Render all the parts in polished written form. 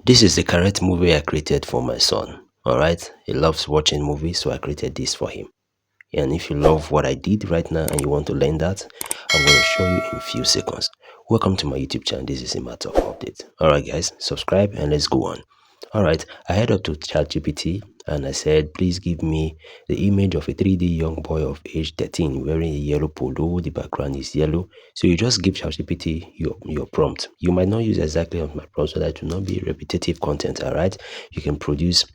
This is the correct movie I created for my son. Alright, he loves watching movies, so I created this for him. And if you love what I did right now and you want to learn that, I'm going to show you in a few seconds. Welcome to my YouTube channel. This is a matter of update. Alright guys, subscribe and let's go on. Alright, I head up to ChatGPT and I said, please give me the image of a 3D young boy of age 13 wearing a yellow polo. The background is yellow. So you just give ChatGPT your prompt. You might not use exactly on my prompt so that it will not be repetitive content. Alright, you can produce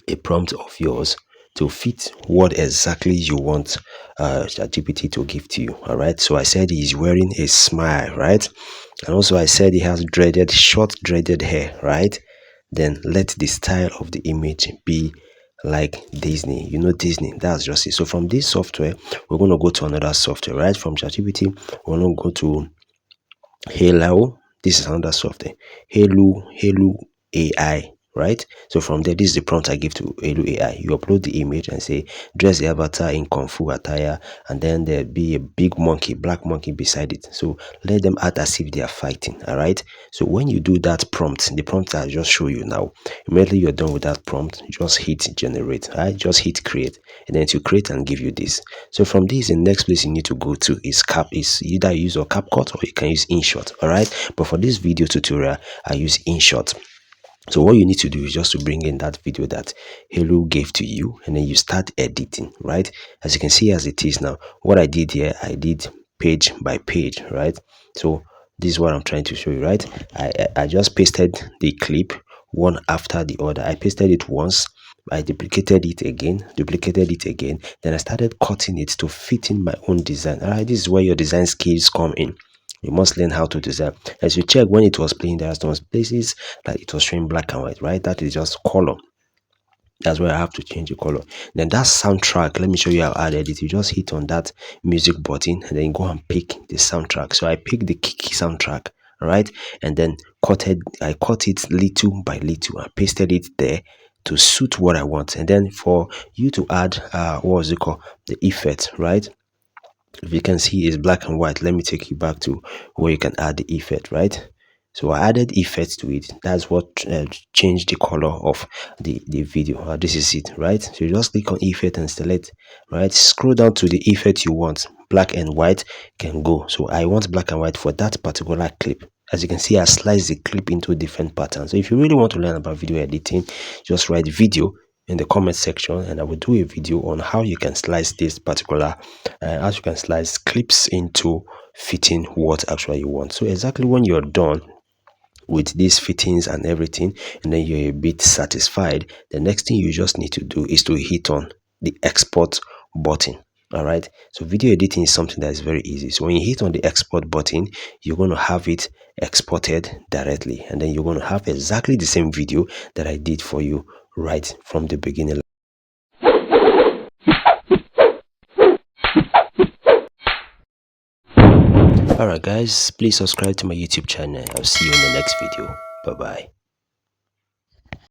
a prompt of yours to fit what exactly you want ChatGPT to give to you. All right, so I said he's wearing a smile, right? And also I said he has short dreaded hair, right? Then let the style of the image be like Disney. You know Disney, that's just it. So from this software, we're going to go to another software, right? From ChatGPT, we're going to go to Halo. This is another software. Halo AI, right? So from there, this is the prompt I give to Halo AI. You upload the image and say, dress the avatar in Kung Fu attire, and then there'll be a big monkey, black monkey beside it. So let them act as if they are fighting, all right? So when you do that prompt, the prompt I just show you now, immediately you're done with that prompt, just hit generate, all right? Just hit create, and then to create and give you this. So from this, the next place you need to go to is either use your CapCut or you can use Inshot, all right? But for this video tutorial, I use Inshot. So what you need to do is just to bring in that video that Halo gave to you, and then you start editing, right? As you can see as it is now, what I did here, I did page by page, right? So this is what I'm trying to show you, right? I just pasted the clip one after the other. I pasted it once, I duplicated it again, then I started cutting it to fit in my own design. All right, this is where your design skills come in. You must learn how to design. As you check, when it was playing, there are some places that it was showing black and white, right? That is just color. That's where I have to change the color. Then that soundtrack, let me show you how I added it. You just hit on that music button and then go and pick the soundtrack. So I picked the Kiki soundtrack, right? And then I cut it little by little and pasted it there to suit what I want. And then for you to add what was it called, the effect, right? If you can see, it's black and white. Let me take you back to where you can add the effect, right? So I added effects to it. That's what changed the color of the video. This is it, right? So you just click on effect and select, right? Scroll down to the effect you want. Black and white can go. So I want black and white for that particular clip. As you can see, I sliced the clip into different patterns. So if you really want to learn about video editing, just write video in the comment section and I will do a video on how you can slice this particular as you can slice clips into fitting what actually you want. So exactly when you're done with these fittings and everything, and then you're a bit satisfied, the next thing you just need to do is to hit on the export button. All right, so video editing is something that is very easy. So when you hit on the export button, you're going to have it exported directly, and then you're going to have exactly the same video that I did for you right from the beginning. Alright guys, please subscribe to my YouTube channel. I'll see you in the next video. Bye bye.